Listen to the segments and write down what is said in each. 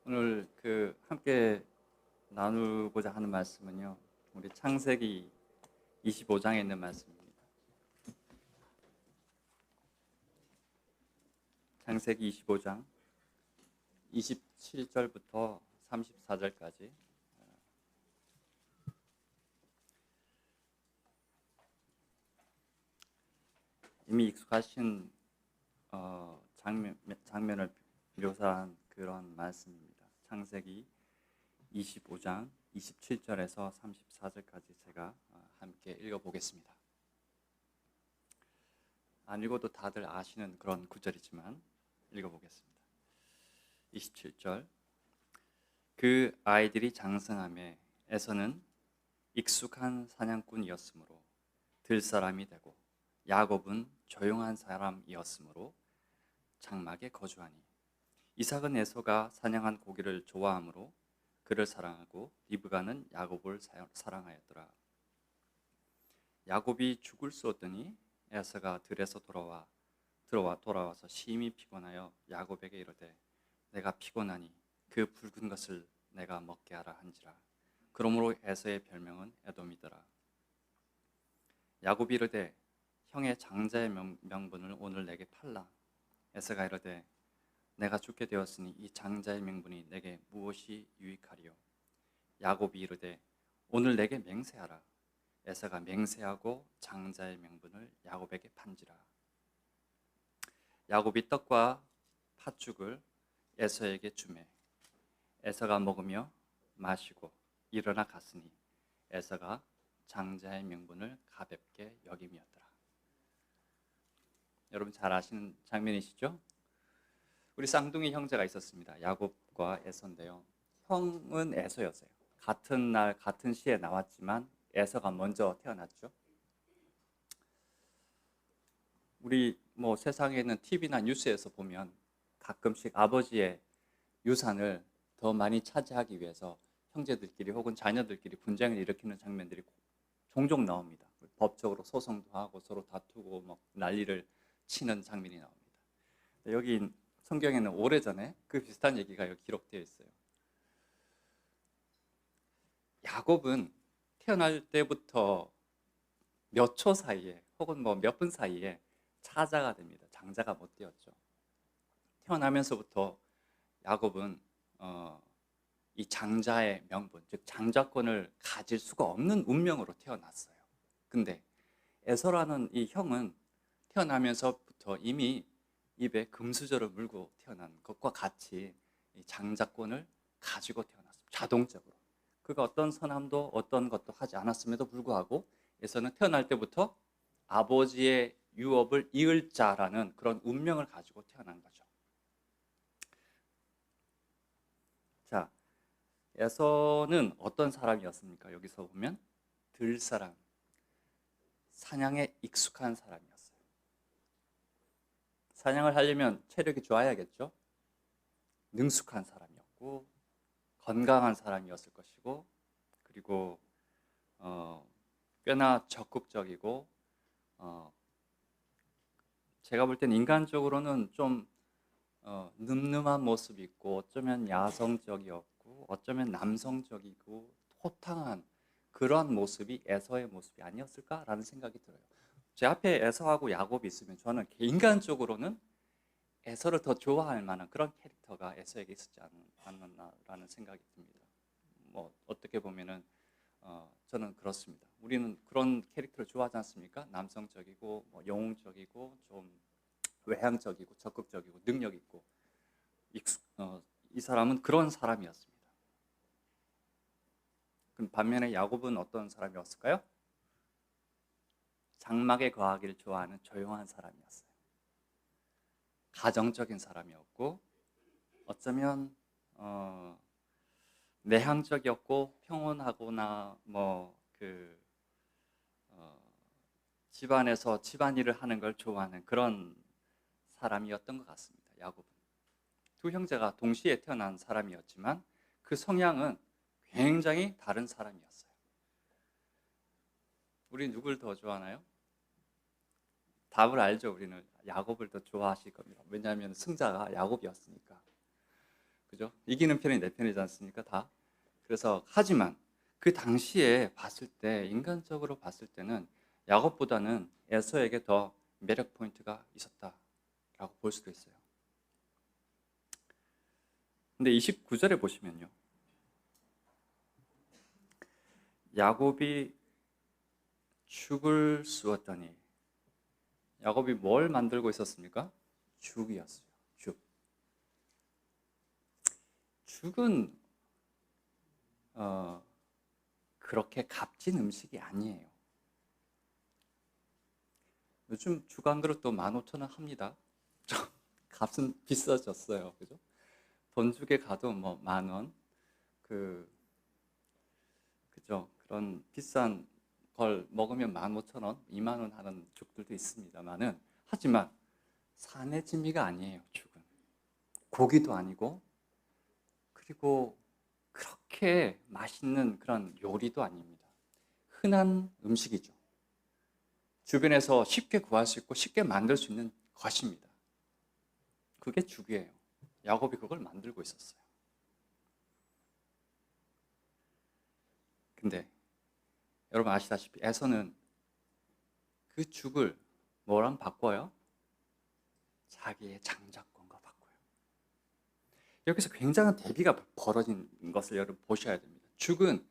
오늘 함께 나누고자 하는 말씀은요, 우리 창세기 25장에 있는 말씀입니다. 창세기 25장 27절부터 34절까지. 이미 익숙하신 장면을 묘사한 그런 말씀입니다. 창세기 25장 27절에서 34절까지 제가 함께 읽어보겠습니다. 안 읽어도 다들 아시는 그런 구절이지만 읽어보겠습니다. 27절. 그 아이들이 장성함에 에서는 익숙한 사냥꾼이었으므로 들사람이 되고, 야곱은 조용한 사람이었으므로 장막에 거주하니, 이삭은 에서가 사냥한 고기를 좋아하므로 그를 사랑하고, 리브가는 야곱을 사랑하였더라. 야곱이 죽을 쏘더니 에서가 들에서 돌아와서 심히 피곤하여 야곱에게 이르되, 내가 피곤하니 그 붉은 것을 내가 먹게 하라 한지라. 그러므로 에서의 별명은 에돔이더라. 야곱이 이르되, 형의 장자의 명분을 오늘 내게 팔라. 에서가 이르되, 내가 죽게 되었으니 이 장자의 명분이 내게 무엇이 유익하리요? 야곱이 이르되, 오늘 내게 맹세하라. 에서가 맹세하고 장자의 명분을 야곱에게 판지라. 야곱이 떡과 팥죽을 에서에게 주매, 에서가 먹으며 마시고 일어나 갔으니, 에서가 장자의 명분을 가볍게 여김이었더라. 여러분 잘 아시는 장면이시죠? 우리 쌍둥이 형제가 있었습니다. 야곱과 에서인데요, 형은 에서였어요. 같은 날 같은 시에 나왔지만 에서가 먼저 태어났죠. 우리 세상에 있는 TV나 뉴스에서 보면 가끔씩 아버지의 유산을 더 많이 차지하기 위해서 형제들끼리 혹은 자녀들끼리 분쟁을 일으키는 장면들이 종종 나옵니다. 법적으로 소송도 하고 서로 다투고 난리를 치는 장면이 나옵니다. 여기 성경에는 오래전에 그 비슷한 얘기가 여기 기록되어 있어요. 야곱은 태어날 때부터 몇 초 사이에 혹은 몇 분 사이에 차자가 됩니다. 장자가 못 되었죠. 태어나면서부터 야곱은 이 장자의 명분, 즉 장자권을 가질 수가 없는 운명으로 태어났어요. 근데 에서라는 이 형은 태어나면서부터 이미 입에 금수저를 물고 태어난 것과 같이 이 장자권을 가지고 태어났습니다. 자동적으로. 그가 어떤 선함도 어떤 것도 하지 않았음에도 불구하고 에서는 태어날 때부터 아버지의 유업을 이을 자라는 그런 운명을 가지고 태어난 거죠. 자, 에서는 어떤 사람이었습니까? 여기서 보면 들사람, 사냥에 익숙한 사람이었어요. 사냥을 하려면 체력이 좋아야겠죠. 능숙한 사람이었고 건강한 사람이었을 것이고, 그리고 꽤나 적극적이고, 제가 볼 땐 인간적으로는 좀 늠름한 모습이 있고, 어쩌면 야성적이었고, 어쩌면 남성적이고 호탕한 그런 모습이 에서의 모습이 아니었을까라는 생각이 들어요. 제 앞에 에서하고 야곱이 있으면 저는 인간적으로는 에서를 더 좋아할 만한 그런 캐릭터가 에서에게 있었지 않았나라는 생각이 듭니다. 어떻게 보면은 저는 그렇습니다. 우리는 그런 캐릭터를 좋아하지 않습니까? 남성적이고 영웅적이고 좀 외향적이고 적극적이고 능력 있고, 이 사람은 그런 사람이었습니다. 그럼 반면에 야곱은 어떤 사람이었을까요? 장막에 거하기를 좋아하는 조용한 사람이었어요. 가정적인 사람이었고, 어쩌면 내향적이었고 평온하거나 집안에서 집안일을 하는 걸 좋아하는 그런 사람이었던 것 같습니다. 야곱은 두 형제가 동시에 태어난 사람이었지만 그 성향은 굉장히 다른 사람이었어요. 우리 누굴 더 좋아하나요? 답을 알죠. 우리는 야곱을 더 좋아하실 겁니다. 왜냐하면 승자가 야곱이었으니까. 그죠? 이기는 편이 내 편이지 않습니까? 다. 그래서 하지만 그 당시에 봤을 때 인간적으로 봤을 때는 야곱보다는 에서에게 더 매력 포인트가 있었다라고 볼 수도 있어요. 근데 29절에 보시면요. 야곱이 죽을 쑤었더니 야곱이 뭘 만들고 있었습니까? 죽이었어요. 죽. 죽은 그렇게 값진 음식이 아니에요. 요즘 죽 한 그릇도 15,000원 합니다. 값은 비싸졌어요. 그죠? 본죽에 가도 뭐 10,000원, 그죠? 그런 비싼 걸 먹으면 15,000원, 20,000원 하는 죽들도 있습니다만은, 하지만 산의 진미가 아니에요. 죽은 고기도 아니고, 그리고 그렇게 맛있는 그런 요리도 아닙니다. 흔한 음식이죠. 주변에서 쉽게 구할 수 있고 쉽게 만들 수 있는 것입니다. 그게 죽이에요. 야곱이 그걸 만들고 있었어요. 근데 여러분 아시다시피 에서는 그 죽을 뭐랑 바꿔요? 자기의 장자권과 바꿔요. 여기서 굉장한 대비가 벌어진 것을 여러분 보셔야 됩니다. 죽은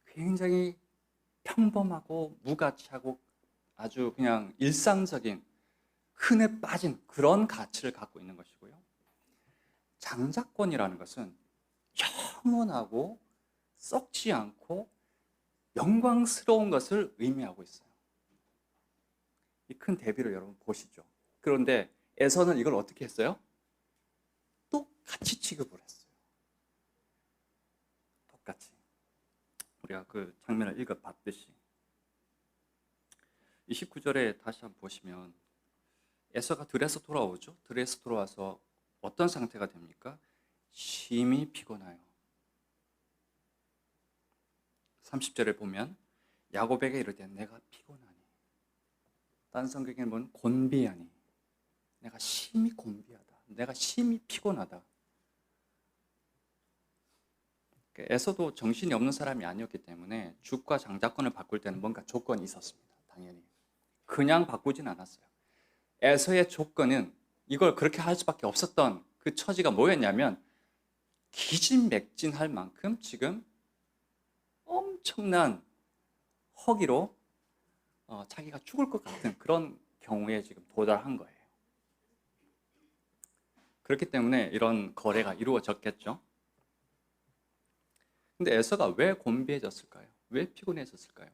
굉장히 평범하고 무가치하고 아주 그냥 일상적인 흔해 빠진 그런 가치를 갖고 있는 것이고요. 장자권이라는 것은 영원하고 썩지 않고 영광스러운 것을 의미하고 있어요. 이 큰 대비를 여러분 보시죠. 그런데 에서는 이걸 어떻게 했어요? 똑같이 취급을 했어요. 똑같이. 우리가 그 장면을 읽어봤듯이 29절에 다시 한번 보시면 에서가 들에서 돌아오죠. 들에서 돌아와서 어떤 상태가 됩니까? 심히 피곤해요. 30절에 보면 야곱에게 이르되 내가 피곤하니, 다른 성경에 보면 곤비하니, 내가 심히 곤비하다, 내가 심히 피곤하다. 에서도 정신이 없는 사람이 아니었기 때문에 죽과 장자권을 바꿀 때는 뭔가 조건이 있었습니다. 당연히 그냥 바꾸진 않았어요. 에서의 조건은 이걸 그렇게 할 수밖에 없었던 그 처지가 뭐였냐면 기진맥진할 만큼 지금 엄청난 허기로 자기가 죽을 것 같은 그런 경우에 지금 도달한 거예요. 그렇기 때문에 이런 거래가 이루어졌겠죠. 근데 에서가 왜 곤비해졌을까요? 왜 피곤해졌을까요?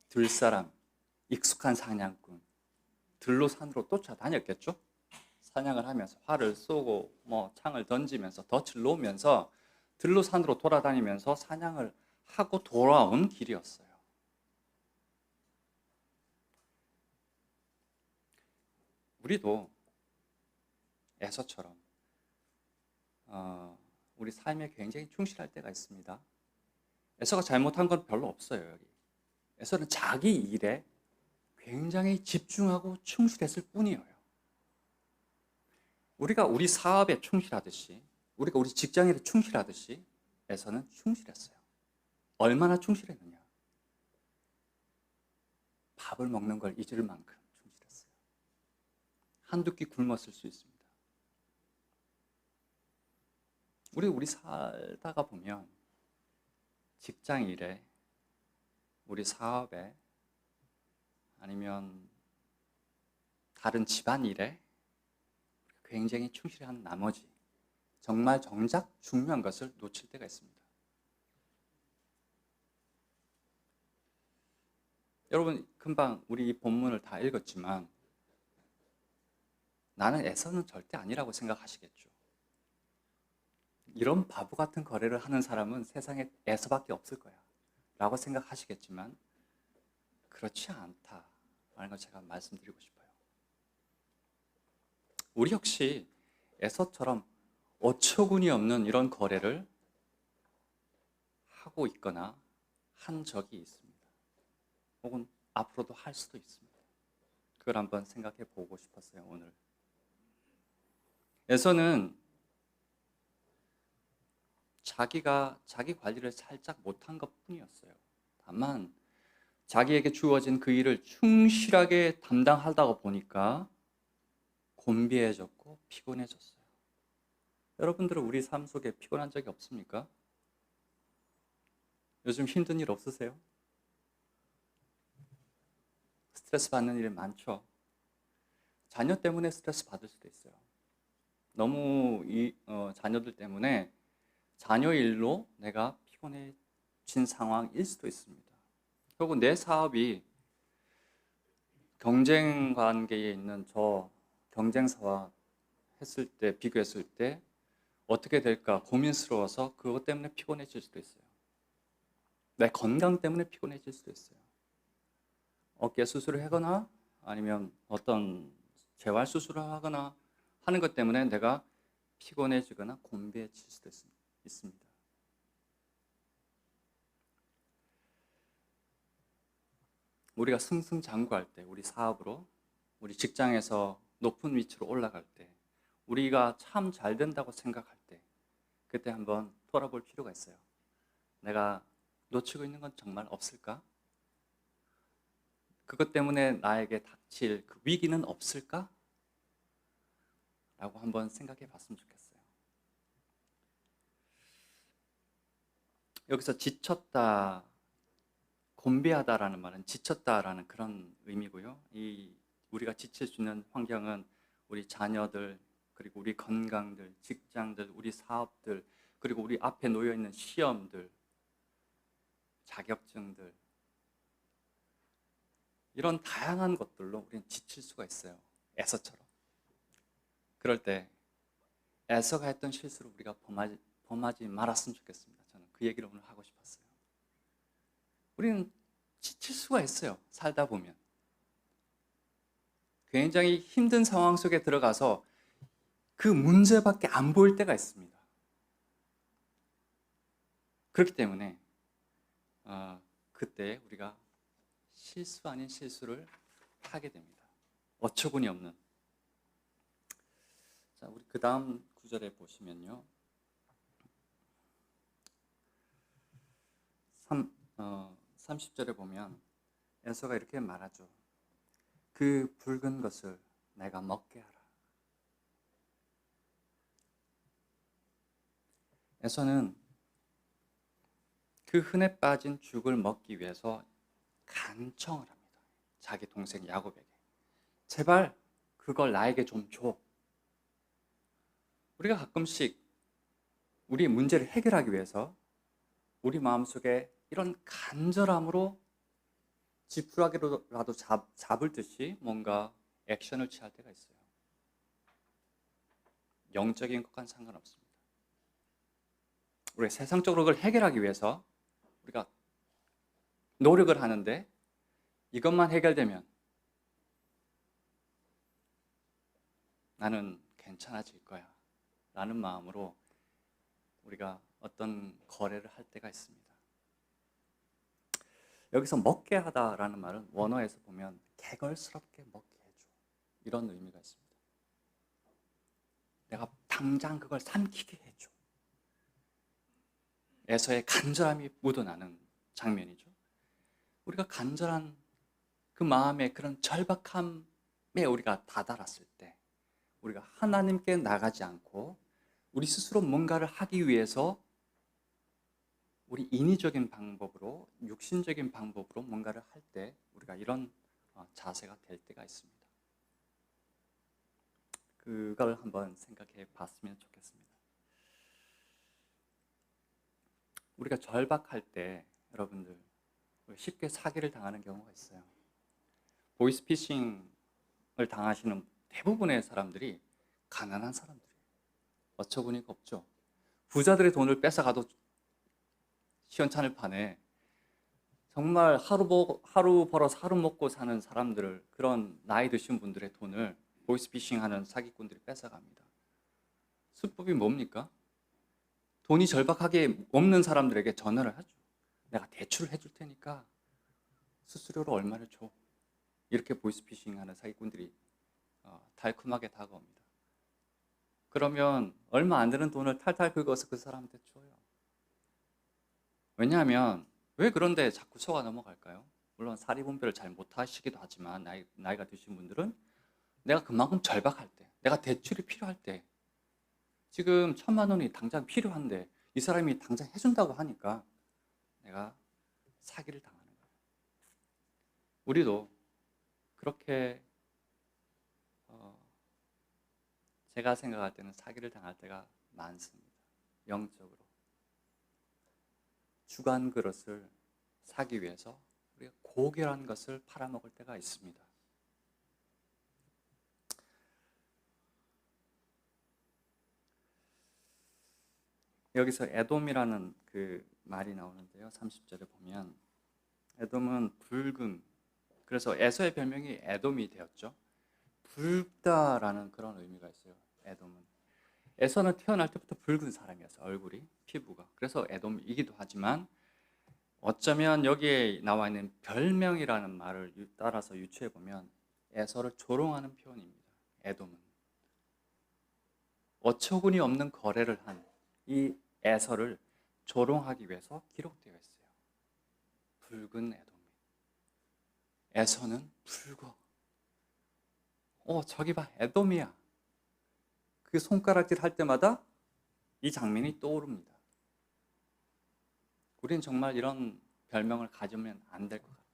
들사람, 익숙한 사냥꾼, 들로 산으로 쫓아다녔겠죠? 사냥을 하면서 활을 쏘고 뭐 창을 던지면서 덫을 놓으면서 들로 산으로 돌아다니면서 사냥을 하고 돌아온 길이었어요. 우리도 에서처럼 우리 삶에 굉장히 충실할 때가 있습니다. 에서가 잘못한 건 별로 없어요. 여기 에서는 자기 일에 굉장히 집중하고 충실했을 뿐이에요. 우리가 우리 사업에 충실하듯이, 우리가 우리 직장에 충실하듯이 에서는 충실했어요. 얼마나 충실했느냐? 밥을 먹는 걸 잊을 만큼 충실했어요. 한두 끼 굶었을 수 있습니다. 우리 살다가 보면 직장 일에, 우리 사업에, 아니면 다른 집안 일에 굉장히 충실한 나머지 정말 정작 중요한 것을 놓칠 때가 있습니다. 여러분 금방 우리 이 본문을 다 읽었지만 나는 에서는 절대 아니라고 생각하시겠죠. 이런 바보 같은 거래를 하는 사람은 세상에 에서밖에 없을 거야 라고 생각하시겠지만 그렇지 않다라는 걸 제가 말씀드리고 싶어요. 우리 역시 에서처럼 어처구니 없는 이런 거래를 하고 있거나 한 적이 있습니다. 혹은 앞으로도 할 수도 있습니다. 그걸 한번 생각해 보고 싶었어요, 오늘. 에서는 자기가 자기 관리를 살짝 못한 것뿐이었어요. 다만 자기에게 주어진 그 일을 충실하게 담당하다가 보니까 곤비해졌고 피곤해졌어요. 여러분들은 우리 삶 속에 피곤한 적이 없습니까? 요즘 힘든 일 없으세요? 스트레스 받는 일이 많죠. 자녀 때문에 스트레스 받을 수도 있어요. 너무 자녀들 때문에 자녀 일로 내가 피곤해진 상황일 수도 있습니다. 그리고 내 사업이 경쟁 관계에 있는 저 경쟁사와 비교했을 때 어떻게 될까 고민스러워서 그것 때문에 피곤해질 수도 있어요. 내 건강 때문에 피곤해질 수도 있어요. 어깨 수술을 하거나 아니면 어떤 재활 수술을 하거나 하는 것 때문에 내가 피곤해지거나 곤비해질 수도 있습니다. 우리가 승승장구할 때, 우리 사업으로, 우리 직장에서 높은 위치로 올라갈 때, 우리가 참 잘 된다고 생각할 때, 그때 한번 돌아볼 필요가 있어요. 내가 놓치고 있는 건 정말 없을까? 그것 때문에 나에게 닥칠 그 위기는 없을까? 라고 한번 생각해 봤으면 좋겠어요. 여기서 지쳤다, 곤비하다라는 말은 지쳤다라는 그런 의미고요. 우리가 지칠 수 있는 환경은 우리 자녀들, 그리고 우리 건강들, 직장들, 우리 사업들, 그리고 우리 앞에 놓여 있는 시험들, 자격증들, 이런 다양한 것들로 우리는 지칠 수가 있어요. 에서처럼. 그럴 때 에서가 했던 실수를 우리가 범하지 말았으면 좋겠습니다. 저는 그 얘기를 오늘 하고 싶었어요. 우리는 지칠 수가 있어요. 살다 보면. 굉장히 힘든 상황 속에 들어가서 그 문제밖에 안 보일 때가 있습니다. 그렇기 때문에 그때 우리가 실수 아닌 실수를 하게 됩니다. 어처구니 없는. 자, 우리 그 다음 구절에 보시면요. 30절에 보면 에서가 이렇게 말하죠. 그 붉은 것을 내가 먹게 하라. 에서는 그 흔해 빠진 죽을 먹기 위해서 간청을 합니다. 자기 동생 야곱에게. 제발 그걸 나에게 좀 줘. 우리가 가끔씩 우리의 문제를 해결하기 위해서 우리 마음속에 이런 간절함으로 지푸라기로라도 잡을 듯이 뭔가 액션을 취할 때가 있어요. 영적인 것과는 상관없습니다. 우리가 세상적으로 그걸 해결하기 위해서 우리가 노력을 하는데 이것만 해결되면 나는 괜찮아질 거야 라는 마음으로 우리가 어떤 거래를 할 때가 있습니다. 여기서 먹게 하다라는 말은 원어에서 보면 개걸스럽게 먹게 해줘 이런 의미가 있습니다. 내가 당장 그걸 삼키게 해줘. 에서의 간절함이 묻어나는 장면이죠. 우리가 간절한 그 마음의 그런 절박함에 우리가 다다랐을 때 우리가 하나님께 나가지 않고 우리 스스로 뭔가를 하기 위해서 우리 인위적인 방법으로 육신적인 방법으로 뭔가를 할 때 우리가 이런 자세가 될 때가 있습니다. 그걸 한번 생각해 봤으면 좋겠습니다. 우리가 절박할 때 여러분들 쉽게 사기를 당하는 경우가 있어요. 보이스피싱을 당하시는 대부분의 사람들이 가난한 사람들이에요. 어처구니가 없죠. 부자들의 돈을 뺏어가도 시원찮을 판에 정말 하루 벌어서 하루 먹고 사는 사람들을, 그런 나이 드신 분들의 돈을 보이스피싱하는 사기꾼들이 뺏어갑니다. 수법이 뭡니까? 돈이 절박하게 없는 사람들에게 전화를 하죠. 내가 대출을 해줄 테니까 수수료로 얼마를 줘. 이렇게 보이스피싱하는 사기꾼들이 달콤하게 다가옵니다. 그러면 얼마 안 되는 돈을 탈탈 긁어서 그 사람한테 줘요. 왜냐하면 왜 그런데 자꾸 속아 넘어갈까요? 물론 사리분별을 잘 못하시기도 하지만 나이가 드신 분들은 내가 그만큼 절박할 때, 내가 대출이 필요할 때, 지금 1,000만 원이 당장 필요한데 이 사람이 당장 해준다고 하니까 내가 사기를 당하는 거예요. 우리도 그렇게 제가 생각할 때는 사기를 당할 때가 많습니다. 영적으로. 주간 그릇을 사기 위해서 우리가 고결한 것을 팔아먹을 때가 있습니다. 여기서 에돔이라는 그 말이 나오는데요. 30절에 보면 에돔은 붉음, 그래서 에서의 별명이 에돔이 되었죠. 붉다라는 그런 의미가 있어요. 에돔은. 에서는 태어날 때부터 붉은 사람이었어요. 얼굴이, 피부가. 그래서 에돔이기도 하지만 어쩌면 여기에 나와 있는 별명이라는 말을 따라서 유추해 보면 에서를 조롱하는 표현입니다. 에돔은. 어처구니 없는 거래를 한 이 에서를 조롱하기 위해서 기록되어 있어요. 붉은 에돔이. 에서는 붉어. 저기 봐, 에돔이야. 그 손가락질 할 때마다 이 장면이 떠오릅니다. 우리는 정말 이런 별명을 가지면 안 될 것 같아요.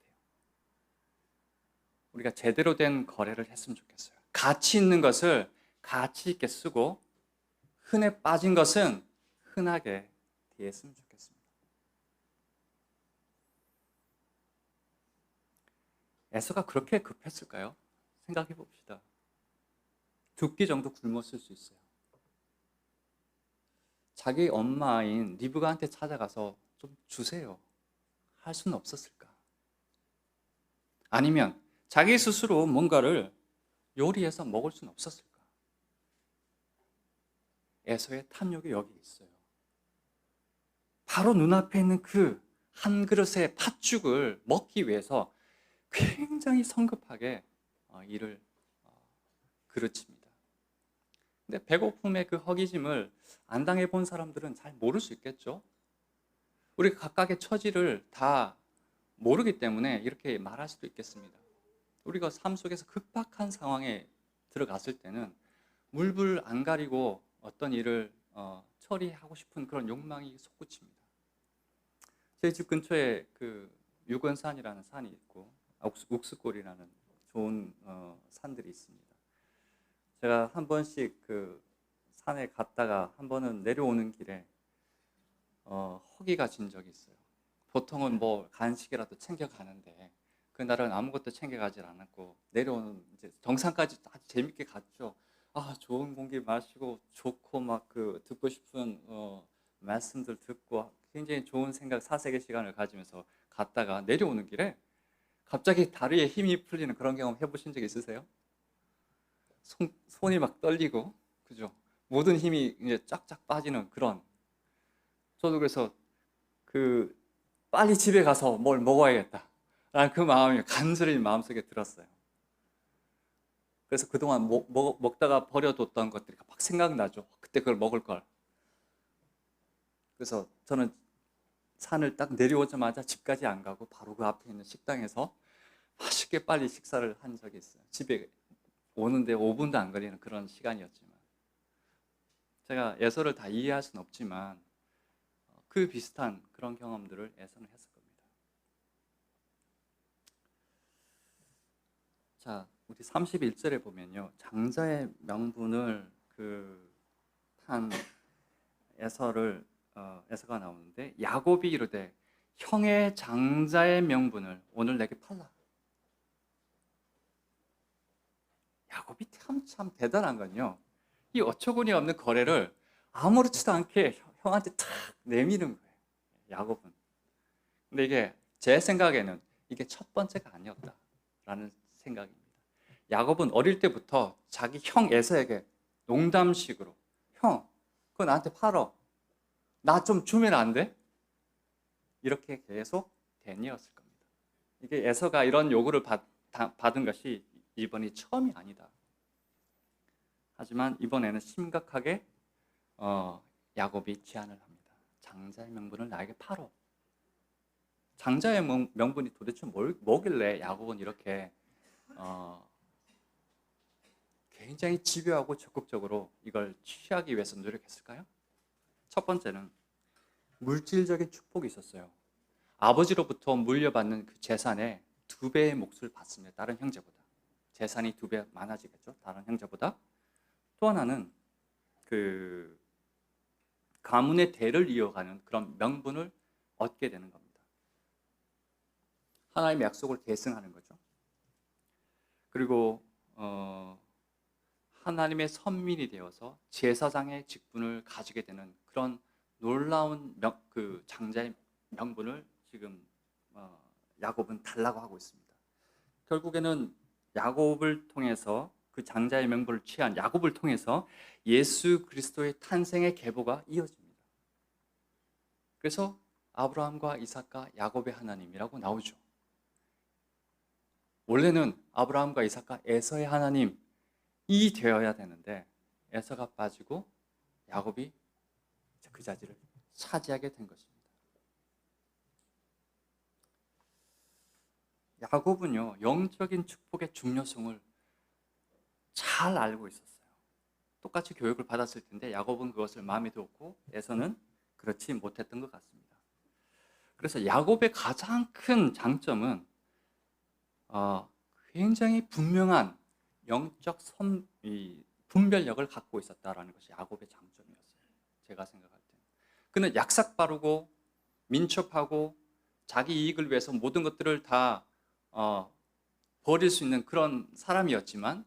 우리가 제대로 된 거래를 했으면 좋겠어요. 가치 있는 것을 가치 있게 쓰고 흔해 빠진 것은 흔하게 대했으면 좋겠습니다. 에서가 그렇게 급했을까요? 생각해 봅시다. 2끼 정도 굶었을 수 있어요. 자기 엄마인 리브가한테 찾아가서 좀 주세요. 할 수는 없었을까? 아니면 자기 스스로 뭔가를 요리해서 먹을 수는 없었을까? 에서의 탐욕이 여기 있어요. 바로 눈앞에 있는 그 한 그릇의 팥죽을 먹기 위해서 굉장히 성급하게 이를 그르칩니다. 근데 배고픔의 그 허기짐을 안 당해본 사람들은 잘 모를 수 있겠죠? 우리가 각각의 처지를 다 모르기 때문에 이렇게 말할 수도 있겠습니다. 우리가 삶 속에서 급박한 상황에 들어갔을 때는 물불 안 가리고 어떤 일을 처리하고 싶은 그런 욕망이 솟구칩니다. 제 집 근처에 그 유건산이라는 산이 있고 욱스골이라는 좋은 산들이 있습니다. 제가 한 번씩 그 산에 갔다가 한 번은 내려오는 길에 허기가 진 적이 있어요. 보통은 뭐 간식이라도 챙겨가는데 그날은 아무것도 챙겨가질 않았고 내려오는 이제 정상까지 아주 재밌게 갔죠. 좋은 공기 마시고 좋고 막 그 듣고 싶은 말씀들 듣고 굉장히 좋은 생각 사색의 시간을 가지면서 갔다가 내려오는 길에 갑자기 다리에 힘이 풀리는 그런 경험 해보신 적 있으세요? 손이 막 떨리고 그죠? 모든 힘이 이제 쫙쫙 빠지는 그런. 저도 그래서 그 빨리 집에 가서 뭘 먹어야겠다 라는 그 마음이 간절히 마음속에 들었어요. 그래서 그동안 먹다가 버려뒀던 것들이 막 생각나죠. 그때 그걸 먹을 걸. 그래서 저는 산을 딱 내려오자마자 집까지 안 가고 바로 그 앞에 있는 식당에서 맛있게 빨리 식사를 한 적이 있어요. 집에 오는데 5분도 안 걸리는 그런 시간이었지만 제가 예서를 다 이해할 수는 없지만 그 비슷한 그런 경험들을 예서는 했을 겁니다. 자, 우리 31절에 보면요. 장자의 명분을 탄 에서가 나오는데 야곱이 이르되 형의 장자의 명분을 오늘 내게 팔라. 야곱이 참 대단한 건요. 이 어처구니 없는 거래를 아무렇지도 않게 형한테 탁 내미는 거예요. 야곱은. 근데 이게 제 생각에는 이게 첫 번째가 아니었다라는 생각입니다. 야곱은 어릴 때부터 자기 형 에서에게 농담식으로 형, 그거 나한테 팔어. 나 좀 주면 안 돼? 이렇게 계속 대니었을 겁니다. 이게 에서가 이런 요구를 받은 것이 이번이 처음이 아니다. 하지만 이번에는 심각하게 야곱이 제안을 합니다. 장자의 명분을 나에게 팔어. 장자의 명분이 도대체 뭐길래 야곱은 이렇게 굉장히 집요하고 적극적으로 이걸 취하기 위해서 노력했을까요? 첫 번째는 물질적인 축복이 있었어요. 아버지로부터 물려받는 그 재산의 2배의 몫을 받습니다. 다른 형제보다. 재산이 2배 많아지겠죠. 다른 형제보다. 또 하나는 그 가문의 대를 이어가는 그런 명분을 얻게 되는 겁니다. 하나님의 약속을 계승하는 거죠. 그리고 하나님의 선민이 되어서 제사장의 직분을 가지게 되는 그런 놀라운 그 장자의 명분을 지금 야곱은 달라고 하고 있습니다. 결국에는 야곱을 통해서 그 장자의 명분을 취한 야곱을 통해서 예수 그리스도의 탄생의 계보가 이어집니다. 그래서 아브라함과 이삭과 야곱의 하나님이라고 나오죠. 원래는 아브라함과 이삭과 에서의 하나님이 되어야 되는데 에서가 빠지고 야곱이 그 자리를 차지하게 된 것입니다. 야곱은요, 영적인 축복의 중요성을 잘 알고 있었어요. 똑같이 교육을 받았을 텐데 야곱은 그것을 마음에 두었고 에서는 그렇지 못했던 것 같습니다. 그래서 야곱의 가장 큰 장점은 굉장히 분명한 영적 분별력을 갖고 있었다라는 것이 야곱의 장점이었어요. 제가 생각할 때는. 그는 약삭빠르고 민첩하고 자기 이익을 위해서 모든 것들을 다 버릴 수 있는 그런 사람이었지만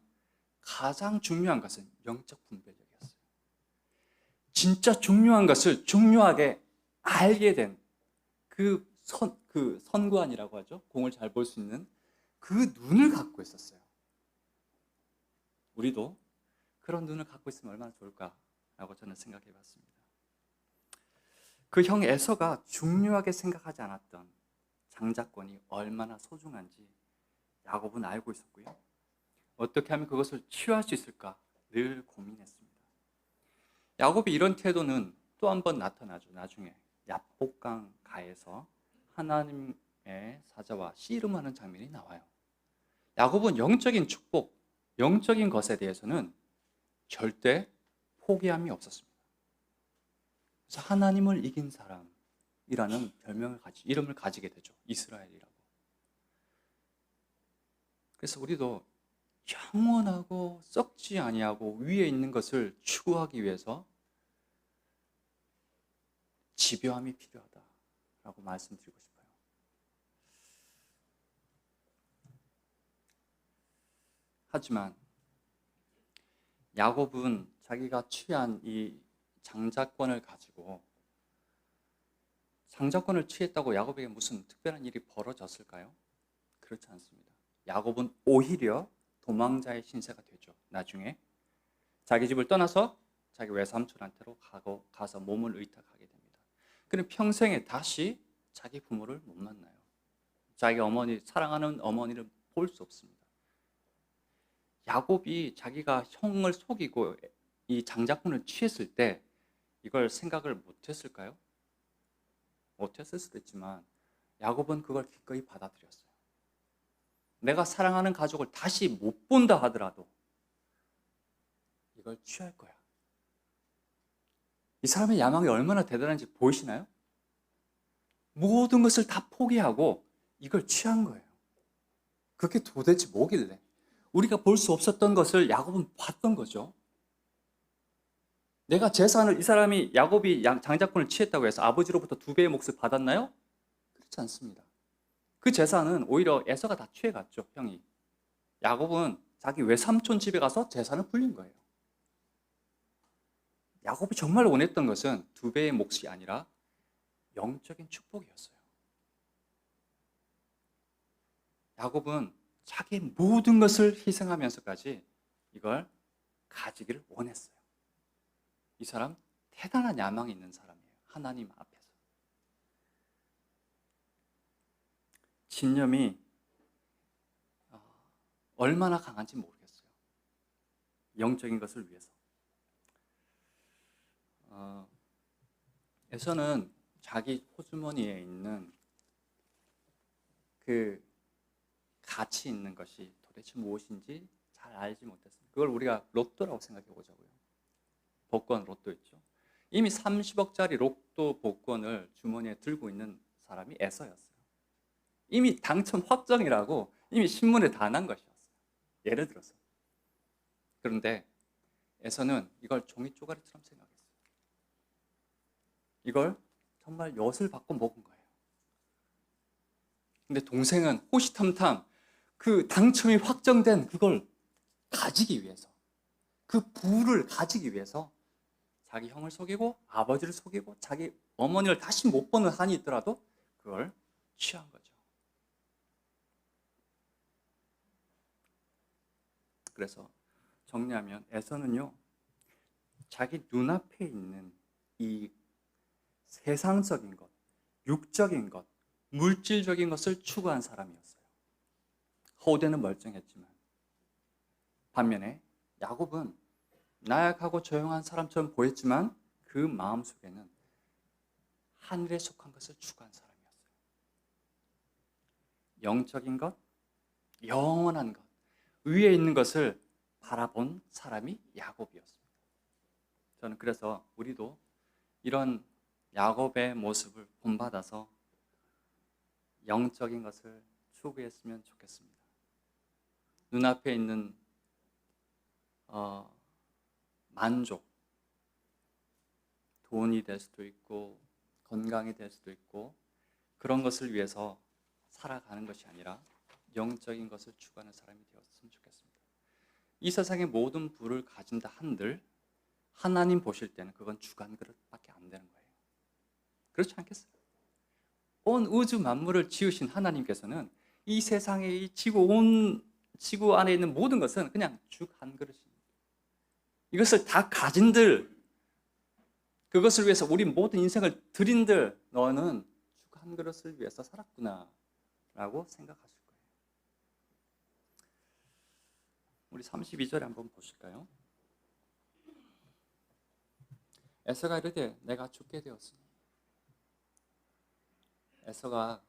가장 중요한 것은 영적 분별력이었어요. 진짜 중요한 것을 중요하게 알게 된 그 선구안이라고 하죠. 공을 잘 볼 수 있는 그 눈을 갖고 있었어요. 우리도 그런 눈을 갖고 있으면 얼마나 좋을까라고 저는 생각해 봤습니다. 그 형 에서가 중요하게 생각하지 않았던 장자권이 얼마나 소중한지 야곱은 알고 있었고요. 어떻게 하면 그것을 취할 수 있을까 늘 고민했습니다. 야곱이 이런 태도는 또 한 번 나타나죠. 나중에 야복강 가에서 하나님의 사자와 씨름하는 장면이 나와요. 야곱은 영적인 축복, 영적인 것에 대해서는 절대 포기함이 없었습니다. 그래서 하나님을 이긴 사람이라는 이름을 가지게 되죠. 이스라엘이라고. 그래서 우리도 영원하고 썩지 아니하고 위에 있는 것을 추구하기 위해서 집요함이 필요하다라고 말씀드리고 싶어요. 하지만 야곱은 자기가 취한 이 장자권을 가지고 장자권을 취했다고 야곱에게 무슨 특별한 일이 벌어졌을까요? 그렇지 않습니다. 야곱은 오히려 도망자의 신세가 되죠. 나중에 자기 집을 떠나서 자기 외삼촌한테로 가서 몸을 의탁하게 됩니다. 그는 평생에 다시 자기 부모를 못 만나요. 자기 어머니, 사랑하는 어머니를 볼 수 없습니다. 야곱이 자기가 형을 속이고 이 장자권을 취했을 때 이걸 생각을 못했을까요? 못했을 수도 있지만 야곱은 그걸 기꺼이 받아들였어요. 내가 사랑하는 가족을 다시 못 본다 하더라도 이걸 취할 거야. 이 사람의 야망이 얼마나 대단한지 보이시나요? 모든 것을 다 포기하고 이걸 취한 거예요. 그게 도대체 뭐길래? 우리가 볼 수 없었던 것을 야곱은 봤던 거죠. 내가 재산을 야곱이 장자권을 취했다고 해서 아버지로부터 2배의 몫을 받았나요? 그렇지 않습니다. 그 재산은 오히려 에서가 다 취해갔죠, 형이. 야곱은 자기 외삼촌 집에 가서 재산을 불린 거예요. 야곱이 정말 원했던 것은 2배의 몫이 아니라 영적인 축복이었어요. 야곱은 자기 모든 것을 희생하면서까지 이걸 가지기를 원했어요. 이 사람 대단한 야망이 있는 사람이에요. 하나님 앞에서. 신념이 얼마나 강한지 모르겠어요. 영적인 것을 위해서. 에서는 자기 호주머니에 있는 그 가치 있는 것이 도대체 무엇인지 잘 알지 못했습니다. 그걸 우리가 로또라고 생각해 보자고요. 복권 로또 있죠. 이미 30억짜리 로또 복권을 주머니에 들고 있는 사람이 에서였어요. 이미 당첨 확정이라고 이미 신문에 다 난 것이었어요. 예를 들어서. 그런데 에서는 이걸 종이 쪼가리처럼 생각했어요. 이걸 정말 엿을 받고 먹은 거예요. 근데 동생은 호시탐탐 그 당첨이 확정된 그걸 가지기 위해서, 그 부를 가지기 위해서 자기 형을 속이고 아버지를 속이고 자기 어머니를 다시 못 보는 한이 있더라도 그걸 취한 거죠. 그래서 정리하면 에서는요, 자기 눈앞에 있는 이 세상적인 것, 육적인 것, 물질적인 것을 추구한 사람이었어요. 호되는 멀쩡했지만, 반면에 야곱은 나약하고 조용한 사람처럼 보였지만 그 마음속에는 하늘에 속한 것을 추구한 사람이었어요. 영적인 것, 영원한 것, 위에 있는 것을 바라본 사람이 야곱이었습니다. 저는 그래서 우리도 이런 야곱의 모습을 본받아서 영적인 것을 추구했으면 좋겠습니다. 눈앞에 있는 만족, 돈이 될 수도 있고 건강이 될 수도 있고 그런 것을 위해서 살아가는 것이 아니라 영적인 것을 추구하는 사람이 되었으면 좋겠습니다. 이 세상의 모든 부를 가진다 한들 하나님 보실 때는 그건 주간 그릇밖에 안 되는 거예요. 그렇지 않겠어요? 온 우주 만물을 지으신 하나님께서는 이 세상의 이 지구 안에 있는 모든 것은 그냥 죽 한 그릇입니다. 이것을 다 가진들, 그것을 위해서 우리 모든 인생을 드린들 너는 죽 한 그릇을 위해서 살았구나 라고 생각하실 거예요. 우리 32절에 한번 보실까요? 에서가 이르되 내가 죽게 되었으니. 에서가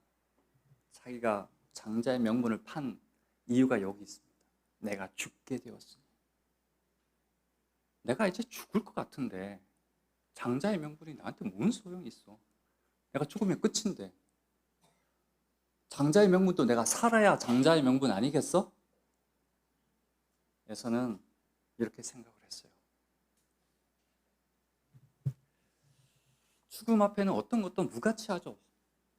자기가 장자의 명분을 판 이유가 여기 있습니다. 내가 죽게 되었으니. 내가 이제 죽을 것 같은데 장자의 명분이 나한테 무슨 소용이 있어? 내가 죽으면 끝인데. 장자의 명분도 내가 살아야 장자의 명분 아니겠어? 에서는 이렇게 생각을 했어요. 죽음 앞에는 어떤 것도 무가치하죠.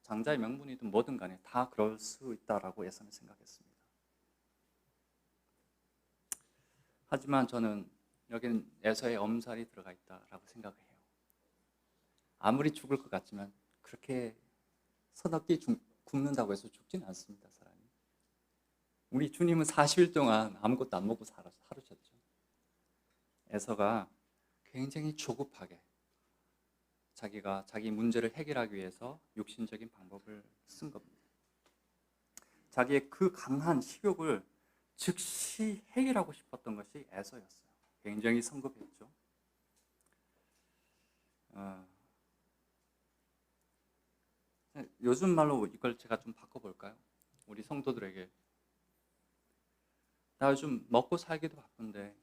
장자의 명분이든 뭐든 간에 다 그럴 수 있다라고 에서는 생각했습니다. 하지만 저는 여기는 에서의 엄살이 들어가 있다라고 생각을 해요. 아무리 죽을 것 같지만 그렇게 서럽게 굶는다고 해서 죽지는 않습니다, 사람이. 우리 주님은 40일 동안 아무것도 안 먹고 살으셨죠. 에서가 굉장히 조급하게 자기가 자기 문제를 해결하기 위해서 육신적인 방법을 쓴 겁니다. 자기의 그 강한 식욕을 즉시 해결하고 싶었던 것이 에서였어요. 굉장히 성급했죠. 요즘 말로 이걸 제가 좀 바꿔볼까요? 우리 성도들에게 나 요즘 먹고 살기도 바쁜데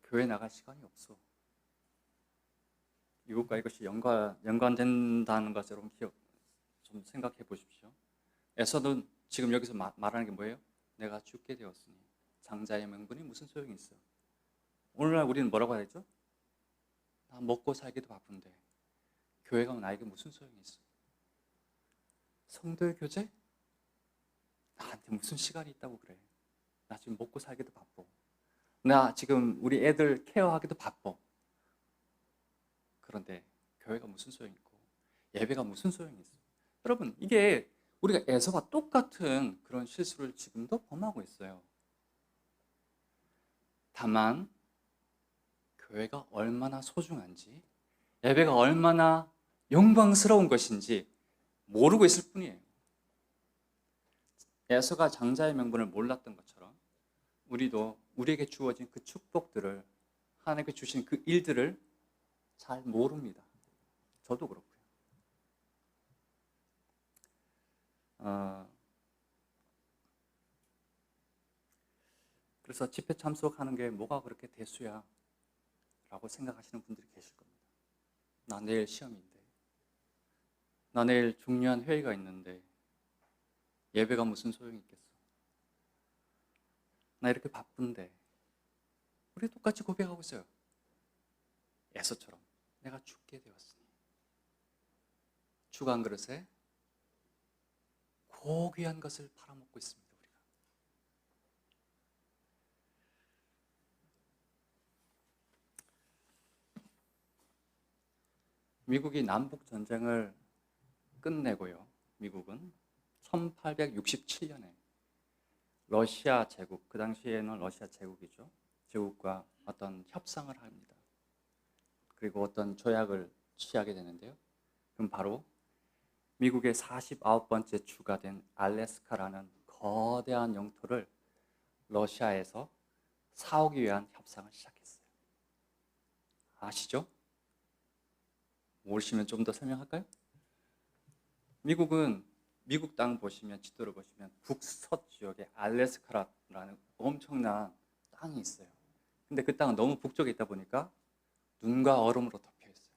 교회 나갈 시간이 없어. 이것과 이것이 연관된다는 것을 여러분 좀 생각해 보십시오. 에서는 지금 여기서 말하는 게 뭐예요? 내가 죽게 되었으니 장자의 명분이 무슨 소용이 있어? 오늘날 우리는 뭐라고 해야 되죠? 나 먹고 살기도 바쁜데 교회가 나에게 무슨 소용이 있어? 성도의 교제? 나한테 무슨 시간이 있다고 그래? 나 지금 먹고 살기도 바빠. 나 지금 우리 애들 케어하기도 바빠. 그런데 교회가 무슨 소용이 있고 예배가 무슨 소용이 있어? 여러분, 이게 우리가 에서와 똑같은 그런 실수를 지금도 범하고 있어요. 다만 교회가 얼마나 소중한지, 예배가 얼마나 영광스러운 것인지 모르고 있을 뿐이에요. 에서가 장자의 명분을 몰랐던 것처럼 우리도 우리에게 주어진 그 축복들을, 하나님께 주신 그 일들을 잘 모릅니다. 저도 그렇고요. 그래서 집회 참석하는 게 뭐가 그렇게 대수야 라고 생각하시는 분들이 계실 겁니다. 나 내일 시험인데, 나 내일 중요한 회의가 있는데 예배가 무슨 소용이 있겠어. 나 이렇게 바쁜데. 우리 똑같이 고백하고 있어요. 에서처럼 내가 죽게 되었으니 죽 한 그릇에 고귀한 것을 팔아먹고 있습니다. 우리가. 미국이 남북 전쟁을 끝내고요. 미국은 1867년에 러시아 제국, 그 당시에는 러시아 제국이죠. 제국과 어떤 협상을 합니다. 그리고 어떤 조약을 취하게 되는데요. 그럼 바로 미국의 49번째 주가 된 알래스카라는 거대한 영토를 러시아에서 사오기 위한 협상을 시작했어요. 아시죠? 모르시면 좀 더 설명할까요? 미국은 미국 땅 보시면, 지도를 보시면 북서지역에 알래스카라는 엄청난 땅이 있어요. 근데 그 땅은 너무 북쪽에 있다 보니까 눈과 얼음으로 덮여 있어요.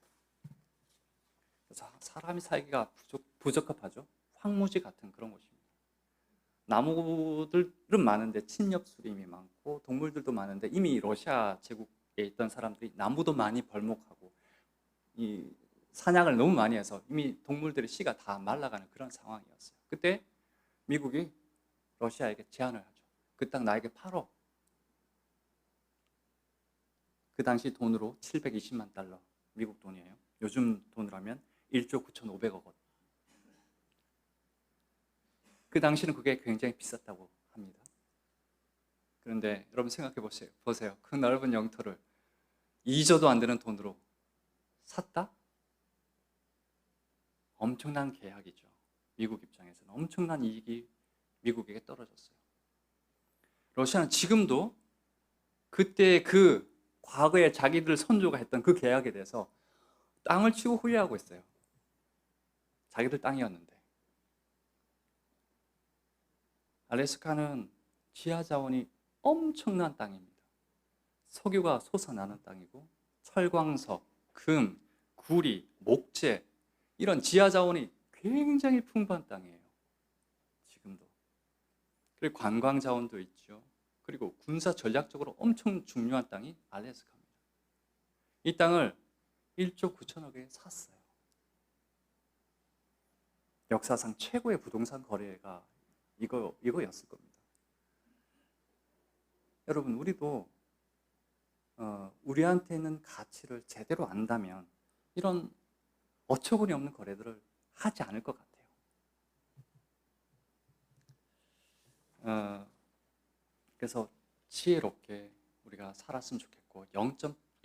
그래서 사람이 살기가 부적합하죠. 황무지 같은 그런 곳입니다. 나무들은 많은데 침엽수림이 많고 동물들도 많은데, 이미 러시아 제국에 있던 사람들이 나무도 많이 벌목하고 이 사냥을 너무 많이 해서 이미 동물들의 씨가 다 말라가는 그런 상황이었어요. 그때 미국이 러시아에게 제안을 하죠. 그 땅 나에게 팔어. 그 당시 돈으로 720만 달러, 미국 돈이에요. 요즘 돈으로 하면 1조 9,500억 원. 그 당시는 그게 굉장히 비쌌다고 합니다. 그런데 여러분 생각해 보세요. 그 넓은 영토를 2조도 안 되는 돈으로 샀다? 엄청난 계약이죠. 미국 입장에서는 엄청난 이익이 미국에게 떨어졌어요. 러시아는 지금도 그때 그 과거에 자기들 선조가 했던 그 계약에 대해서 땅을 치고 후회하고 있어요. 자기들 땅이었는데. 알래스카는 지하 자원이 엄청난 땅입니다. 석유가 솟아나는 땅이고 철광석, 금, 구리, 목재, 이런 지하 자원이 굉장히 풍부한 땅이에요. 지금도. 그리고 관광 자원도 있죠. 그리고 군사 전략적으로 엄청 중요한 땅이 알래스카입니다. 이 땅을 1조 9천억에 샀어요. 역사상 최고의 부동산 거래가 이거였을 겁니다. 여러분, 우리도 우리한테 있는 가치를 제대로 안다면 이런 어처구니 없는 거래들을 하지 않을 것 같아요. 그래서 지혜롭게 우리가 살았으면 좋겠고,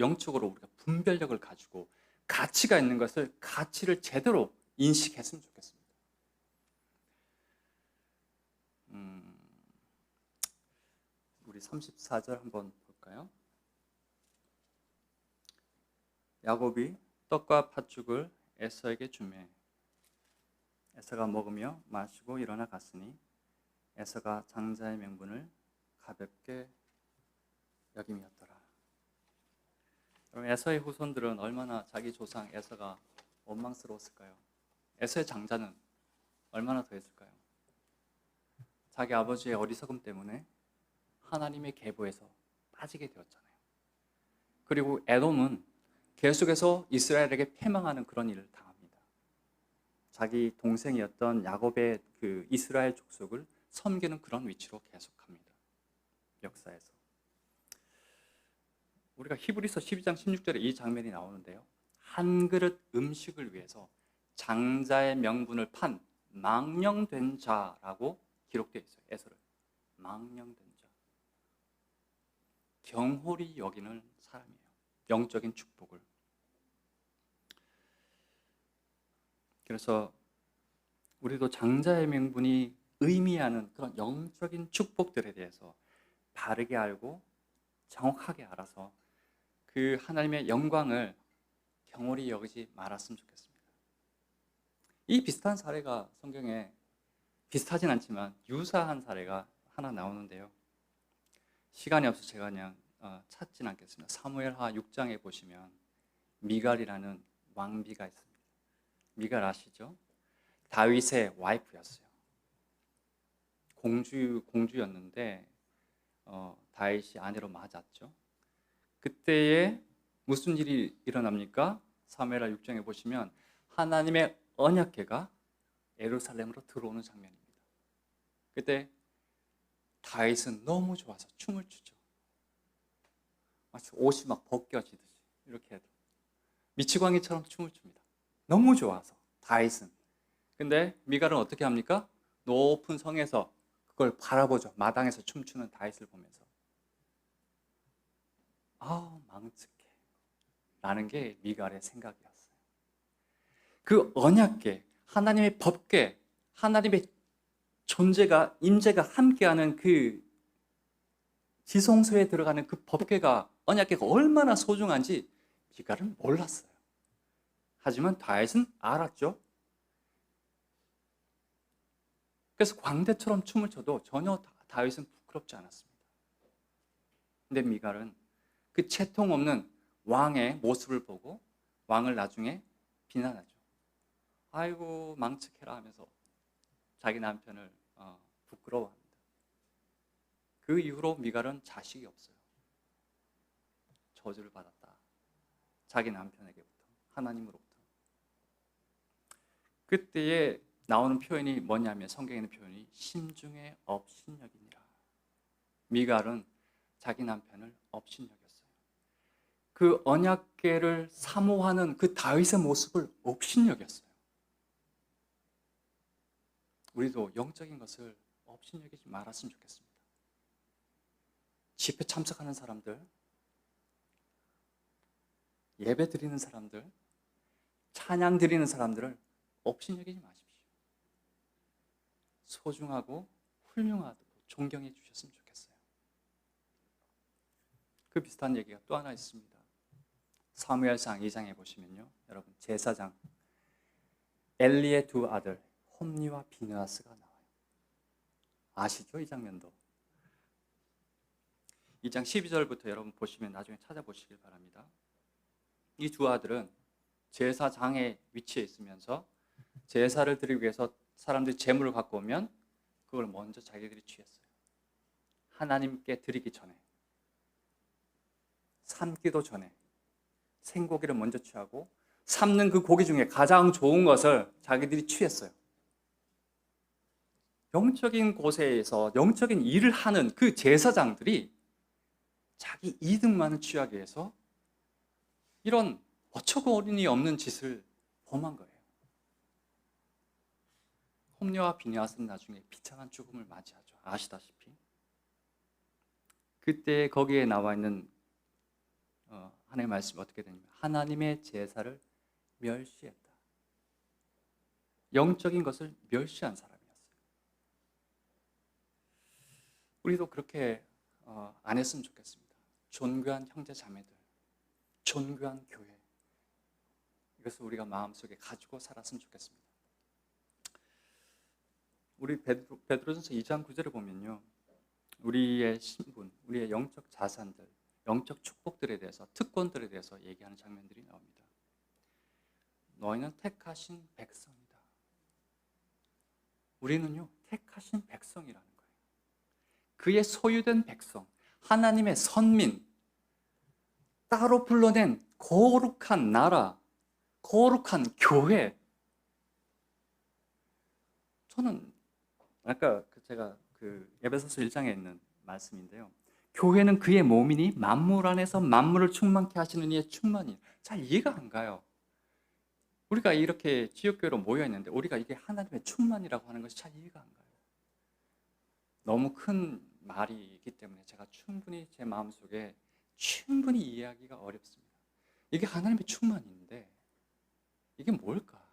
영적으로 우리가 분별력을 가지고 가치가 있는 것을, 가치를 제대로 인식했으면 좋겠습니다. 우리 34절 한번 볼까요? 야곱이 떡과 팥죽을 에서에게 주매 에서가 먹으며 마시고 일어나 갔으니 에서가 장자의 명분을 가볍게 여김이었더라. 에서의 후손들은 얼마나 자기 조상 에서가 원망스러웠을까요? 에서의 장자는 얼마나 더했을까요? 자기 아버지의 어리석음 때문에 하나님의 계보에서 빠지게 되었잖아요. 그리고 에돔은 계속해서 이스라엘에게 패망하는 그런 일을 당합니다. 자기 동생이었던 야곱의 그 이스라엘 족속을 섬기는 그런 위치로 계속합니다. 역사에서. 우리가 히브리서 12장 16절에 이 장면이 나오는데요. 한 그릇 음식을 위해서 장자의 명분을 판 망령된 자라고 기록되어 있어요. 에서를. 망령된 자. 경홀히 여기는 사람이에요. 영적인 축복을. 그래서 우리도 장자의 명분이 의미하는 그런 영적인 축복들에 대해서 바르게 알고 정확하게 알아서 그 하나님의 영광을 경홀히 여기지 말았으면 좋겠습니다. 이 비슷한 사례가 성경에 비슷하진 않지만 유사한 사례가 하나 나오는데요. 시간이 없어서 제가 그냥 찾진 않겠습니다. 사무엘하 6장에 보시면 미갈이라는 왕비가 있습니다. 미갈 아시죠? 다윗의 와이프였어요. 공주였는데 다윗이 아내로 맞았죠. 그때에 무슨 일이 일어납니까? 사무엘하 6장에 보시면 하나님의 언약궤가 예루살렘으로 들어오는 장면입니다. 그때 다윗은 너무 좋아서 춤을 추죠. 마치 옷이 막 벗겨지듯이 이렇게 해도 미치광이처럼 춤을 춥니다. 너무 좋아서 다윗은. 근데 미갈은 어떻게 합니까? 높은 성에서 그걸 바라보죠. 마당에서 춤추는 다윗을 보면서 망측해 라는 게 미갈의 생각이었어요. 그 언약궤, 하나님의 법궤, 하나님의 존재가, 임재가 함께하는 그 지성소에 들어가는 그 법궤가, 언약궤가 얼마나 소중한지 미갈은 몰랐어요. 하지만 다윗은 알았죠. 그래서 광대처럼 춤을 춰도 전혀 다윗은 부끄럽지 않았습니다. 근데 미갈은 그 채통 없는 왕의 모습을 보고 왕을 나중에 비난하죠. 아이고 망측해라 하면서 자기 남편을 부끄러워합니다. 그 이후로 미갈은 자식이 없어요. 저주를 받았다. 자기 남편에게부터, 하나님으로부터. 그때에 나오는 표현이 뭐냐면 성경에는 표현이 심중에 업신여기니라. 미갈은 자기 남편을 업신여겼어요. 그 언약궤를 사모하는 그 다윗의 모습을 업신여겼어요. 우리도 영적인 것을 업신여기지 말았으면 좋겠습니다. 집회 참석하는 사람들, 예배 드리는 사람들, 찬양 드리는 사람들을 업신여기지 마십시오. 소중하고 훌륭하고 존경해 주셨으면 좋겠어요. 그 비슷한 얘기가 또 하나 있습니다. 사무엘상 2장에 보시면요, 여러분 제사장 엘리의 두 아들 홈니와 비느하스가 나와요. 아시죠? 이 장면도. 2장 12절부터 여러분 보시면 나중에 찾아보시길 바랍니다. 이 두 아들은 제사장의 위치에 있으면서 제사를 드리기 위해서 사람들이 제물을 갖고 오면 그걸 먼저 자기들이 취했어요. 하나님께 드리기 전에, 삶기도 전에 생고기를 먼저 취하고 삶는 그 고기 중에 가장 좋은 것을 자기들이 취했어요. 영적인 곳에서 영적인 일을 하는 그 제사장들이 자기 이득만을 취하기 위해서 이런 어처구니 없는 짓을 범한 거예요. 홈리와 비느하스는 나중에 비참한 죽음을 맞이하죠. 아시다시피. 그때 거기에 나와 있는 하나님의 말씀이 어떻게 되냐면 하나님의 제사를 멸시했다. 영적인 것을 멸시한 사람이었어요. 우리도 그렇게 안 했으면 좋겠습니다. 존귀한 형제 자매들, 존귀한 교회, 이것을 우리가 마음속에 가지고 살았으면 좋겠습니다. 우리 베드로전서 2장 9절에 보면요, 우리의 신분, 우리의 영적 자산들, 영적 축복들에 대해서, 특권들에 대해서 얘기하는 장면들이 나옵니다. 너희는 택하신 백성이다. 우리는요, 택하신 백성이라는 거예요. 그의 소유된 백성, 하나님의 선민, 따로 불러낸 거룩한 나라, 거룩한 교회. 저는 아까 제가 에베소서 1장에 있는 말씀인데요, 교회는 그의 몸이니 만물 안에서 만물을 충만케 하시는 이의 충만이. 잘 이해가 안 가요. 우리가 이렇게 지역교회로 모여 있는데 우리가 이게 하나님의 충만이라고 하는 것이 잘 이해가 안 가요. 너무 큰 말이 있기 때문에 제가 충분히 제 마음속에 충분히 이해하기가 어렵습니다. 이게 하나님의 충만인데 이게 뭘까?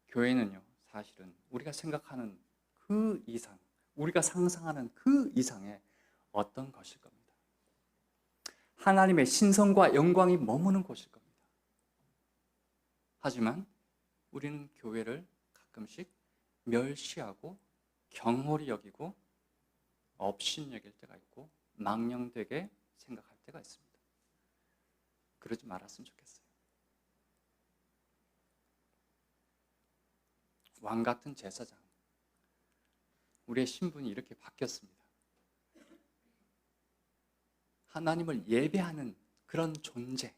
교회는요, 사실은 우리가 생각하는 그 이상, 우리가 상상하는 그 이상의 어떤 것일 겁니다. 하나님의 신성과 영광이 머무는 곳일 겁니다. 하지만 우리는 교회를 가끔씩 멸시하고 경홀히 여기고 업신여길 때가 있고 망령되게 생각할 때가 있습니다. 그러지 말았으면 좋겠어요. 왕 같은 제사장, 우리의 신분이 이렇게 바뀌었습니다. 하나님을 예배하는 그런 존재,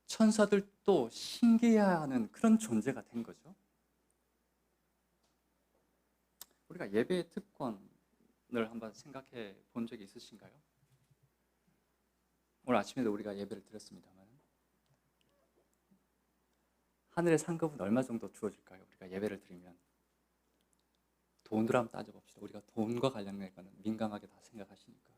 천사들도 신기해하는 그런 존재가 된 거죠. 우리가 예배의 특권을 한번 생각해 본 적이 있으신가요? 오늘 아침에도 우리가 예배를 드렸습니다만 하늘의 상급은 얼마 정도 주어질까요? 우리가 예배를 드리면 돈으로 한번 따져봅시다. 우리가 돈과 관련된 거는 민감하게 다 생각하시니까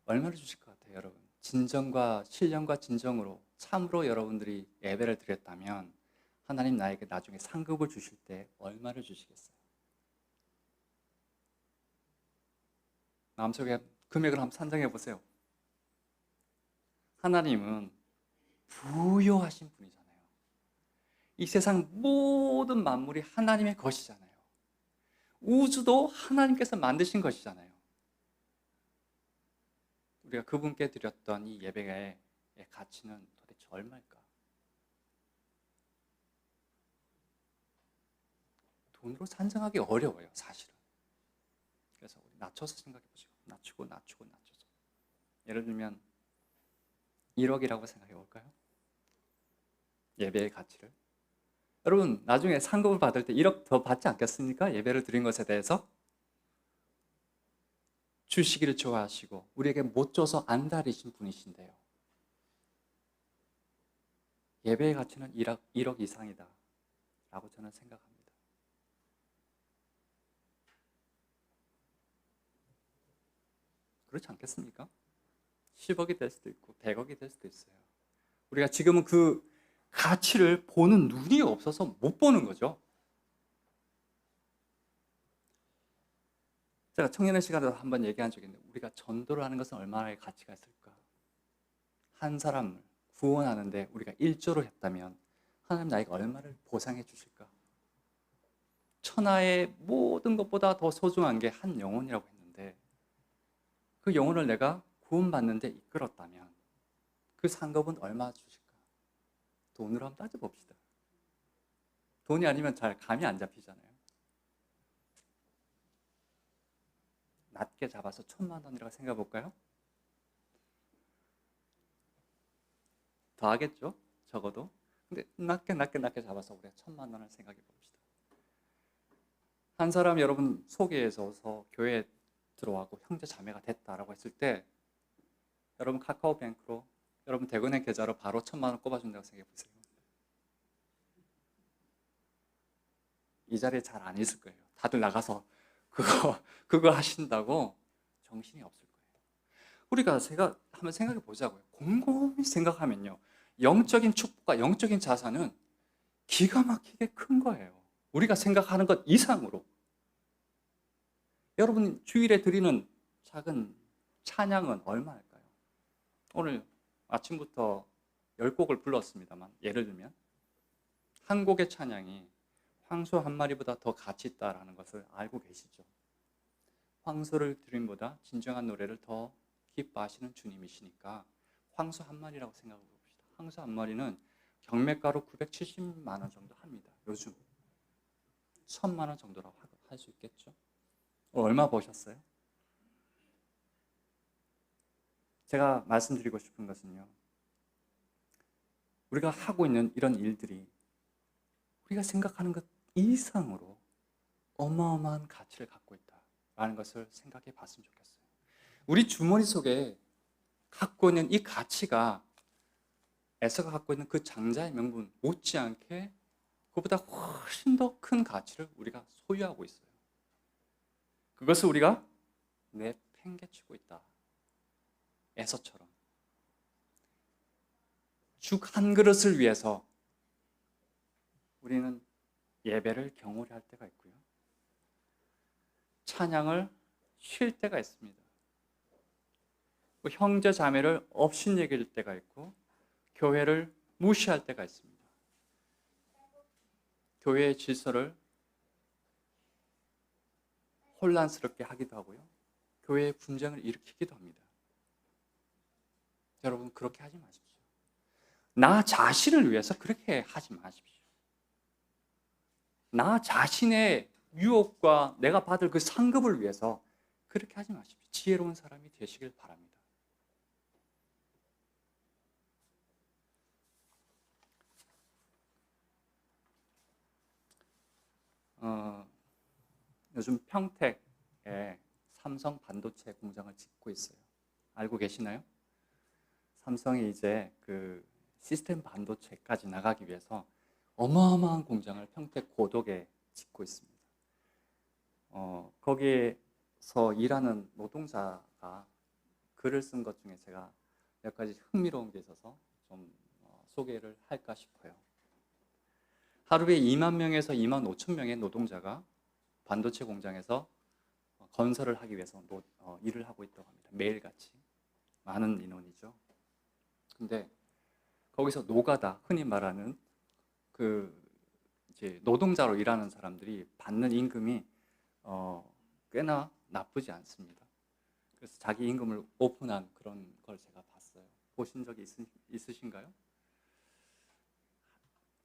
얼마를 주실 것 같아요, 여러분? 진정과 신령과 진정으로 참으로 여러분들이 예배를 드렸다면 하나님 나에게 나중에 상급을 주실 때 얼마를 주시겠어요? 마음속에 금액을 한번 산정해 보세요. 하나님은 부요하신 분이잖아요. 이 세상 모든 만물이 하나님의 것이잖아요. 우주도 하나님께서 만드신 것이잖아요. 우리가 그분께 드렸던 이 예배의 가치는 도대체 얼마일까? 돈으로 산정하기 어려워요, 사실은. 그래서 우리 낮춰서 생각해 보시고, 낮추고 낮춰서. 예를 들면 1억이라고 생각해 볼까요? 예배의 가치를. 여러분, 나중에 상급을 받을 때 1억 더 받지 않겠습니까? 예배를 드린 것에 대해서. 주시기를 좋아하시고 우리에게 못 줘서 안달이신 분이신데요. 예배의 가치는 1억 이상이다 라고 저는 생각합니다. 그렇지 않겠습니까? 10억이 될 수도 있고 100억이 될 수도 있어요. 우리가 지금은 그 가치를 보는 눈이 없어서 못 보는 거죠. 제가 청년의 시간에도 한번 얘기한 적이 있는데 우리가 전도를 하는 것은 얼마나 가치가 있을까? 한 사람을 구원하는데 우리가 1조를 했다면 하나님 나에게 얼마를 보상해 주실까? 천하의 모든 것보다 더 소중한 게 한 영혼이라고 했는데 그 영혼을 내가 구원받는 데 이끌었다면 그 상급은 얼마 주실까? 돈으로 한번 따져봅시다. 돈이 아니면 잘 감이 안 잡히잖아요. 낮게 잡아서 1,000만 원이라고 생각해 볼까요? 더 하겠죠? 적어도. 근데 낮게 잡아서 우리가 1,000만 원을 생각해 봅시다. 한 사람 여러분 소개해서 교회에 들어와고 형제 자매가 됐다라고 했을 때 여러분 카카오뱅크로 여러분 대근의 계좌로 바로 1,000만 원 꼽아준다고 생각해 보세요. 이 자리에 잘 안 있을 거예요. 다들 나가서 그거 하신다고 정신이 없을 거예요. 우리가 제가 한번 생각해 보자고요. 곰곰이 생각하면요. 영적인 축복과 영적인 자산은 기가 막히게 큰 거예요. 우리가 생각하는 것 이상으로. 여러분 주일에 드리는 작은 찬양은 얼마일까요? 오늘 아침부터 10곡을 불렀습니다만 예를 들면 한 곡의 찬양이 황소 한 마리보다 더 가치 있다라는 것을 알고 계시죠? 황소를 드림보다 진정한 노래를 더 기뻐하시는 주님이시니까 황소 한 마리라고 생각해 봅시다. 황소 한 마리는 경매가로 970만 원 정도 합니다. 요즘 1,000만 원 정도라고 할 수 있겠죠? 얼마 버셨어요? 제가 말씀드리고 싶은 것은요. 우리가 하고 있는 이런 일들이 우리가 생각하는 것 이상으로 어마어마한 가치를 갖고 있다라는 것을 생각해 봤으면 좋겠어요. 우리 주머니 속에 갖고 있는 이 가치가 에서가 갖고 있는 그 장자의 명분 못지않게 그보다 훨씬 더 큰 가치를 우리가 소유하고 있어요. 그것을 우리가 내팽개치고 있다. 에서처럼. 죽 한 그릇을 위해서 우리는 예배를 경홀히 할 때가 있고요. 찬양을 쉴 때가 있습니다. 형제 자매를 업신여길 때가 있고 교회를 무시할 때가 있습니다. 교회의 질서를 혼란스럽게 하기도 하고요. 교회의 분쟁을 일으키기도 합니다. 여러분 그렇게 하지 마십시오. 나 자신을 위해서 그렇게 하지 마십시오. 나 자신의 유혹과 내가 받을 그 상급을 위해서 그렇게 하지 마십시오. 지혜로운 사람이 되시길 바랍니다. 요즘 평택에 삼성 반도체 공장을 짓고 있어요. 알고 계시나요? 삼성이 이제 그 시스템 반도체까지 나가기 위해서 어마어마한 공장을 평택 고덕에 짓고 있습니다. 거기에서 일하는 노동자가 글을 쓴 것 중에 제가 몇 가지 흥미로운 게 있어서 좀 소개를 할까 싶어요. 하루에 2만 명에서 2만 5천 명의 노동자가 반도체 공장에서 건설을 하기 위해서 일을 하고 있다고 합니다. 매일같이 많은 인원이죠. 근데 거기서 노가다, 흔히 말하는 그 이제 노동자로 일하는 사람들이 받는 임금이 꽤나 나쁘지 않습니다. 그래서 자기 임금을 오픈한 그런 걸 제가 봤어요. 보신 적이 있으신가요?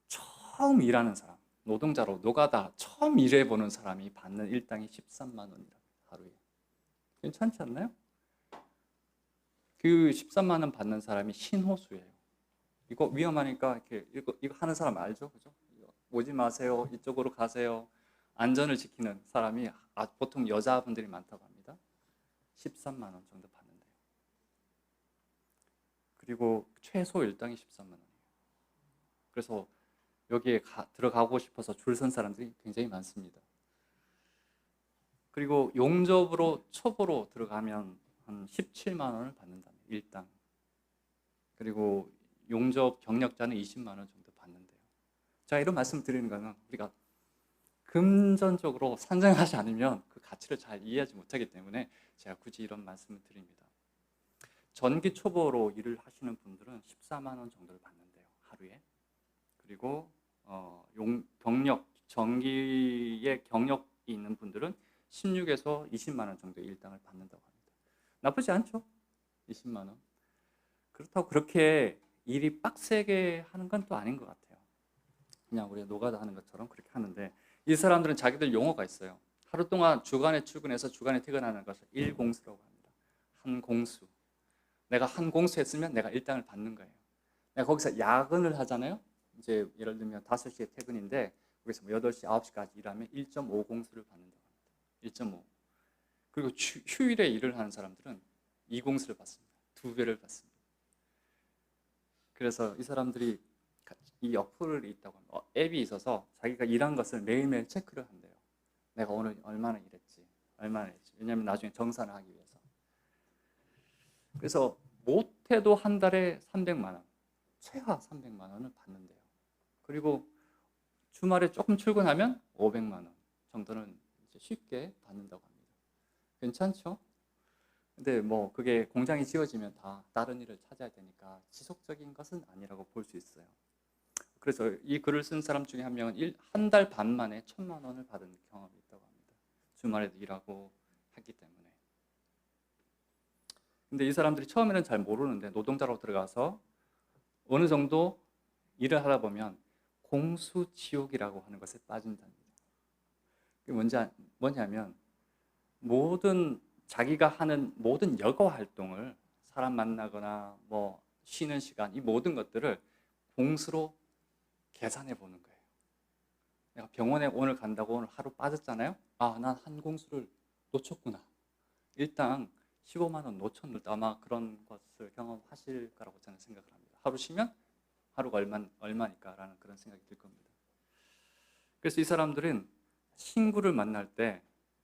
처음 일하는 사람, 노동자로 노가다 처음 일해보는 사람이 받는 일당이 13만 원이랍니다. 하루에. 괜찮지 않나요? 그 13만 원 받는 사람이 신호수예요. 이거 위험하니까 이거 하는 사람 알죠? 그죠? 오지 마세요. 이쪽으로 가세요. 안전을 지키는 사람이 보통 여자분들이 많다고 합니다. 13만 원 정도 받는데요. 그리고 최소 일당이 13만 원이에요. 그래서 여기에 들어가고 싶어서 줄 선 사람들이 굉장히 많습니다. 그리고 용접으로 초보로 들어가면 한 17만 원을 받는답니다. 일당. 그리고 용접 경력자는 20만 원 정도 받는데요. 제가 이런 말씀 드리는 거는 우리가 금전적으로 산정하지 않으면 그 가치를 잘 이해하지 못하기 때문에 제가 굳이 이런 말씀을 드립니다. 전기 초보로 일을 하시는 분들은 14만 원 정도를 받는데요. 하루에. 그리고 전기의 경력이 있는 분들은 16에서 20만 원 정도의 일당을 받는다고 합니다. 나쁘지 않죠? 20만 원. 그렇다고 그렇게 일이 빡세게 하는 건 또 아닌 것 같아요. 그냥 우리가 노가다 하는 것처럼 그렇게 하는데 이 사람들은 자기들 용어가 있어요. 하루 동안 주간에 출근해서 주간에 퇴근하는 것을 일공수라고 합니다. 한 공수. 내가 한 공수 했으면 내가 일당을 받는 거예요. 내가 거기서 야근을 하잖아요. 이제 예를 들면 5시에 퇴근인데 거기서 8시, 9시까지 일하면 1.5공수를 받는다고 합니다. 1.5. 그리고 휴일에 일을 하는 사람들은 2공수를 받습니다. 2배를 받습니다. 그래서 이 사람들이 이 어플이 있다고 합니다. 앱이 있어서 자기가 일한 것을 매일매일 체크를 한대요. 내가 오늘 얼마나 일했지, 얼마나 했지. 왜냐하면 나중에 정산을 하기 위해서. 그래서 못해도 한 달에 300만 원, 최하 300만 원을 받는데요. 그리고 주말에 조금 출근하면 500만 원 정도는 이제 쉽게 받는다고 합니다. 괜찮죠? 근데 뭐 그게 공장이 지어지면 다 다른 일을 찾아야 되니까 지속적인 것은 아니라고 볼 수 있어요. 그래서 이 글을 쓴 사람 중에 한 명은 한 달 반 만에 1,000만 원을 받은 경험이 있다고 합니다. 주말에도 일하고 했기 때문에. 근데 이 사람들이 처음에는 잘 모르는데 노동자로 들어가서 어느 정도 일을 하다 보면 공수지옥이라고 하는 것에 빠진답니다. 그게 뭐냐면 자기가 하는 모든 여가 활동을 사람 만나거나 뭐 쉬는 시간 이 모든 것들을 공수로 계산해 보는 거예요. 내가 병원에 오늘 간다고 오늘 하루 빠졌잖아요. 아, 난 한 공수를 놓쳤구나. 일단 15만 원 놓쳤는데 아마 그런 것을 경험하실 거라고 저는 생각을 합니다. 하루 쉬면 하루가 얼마니까라는 그런 생각이 들 겁니다. 그래서 이 사람들은 친구를 만날 때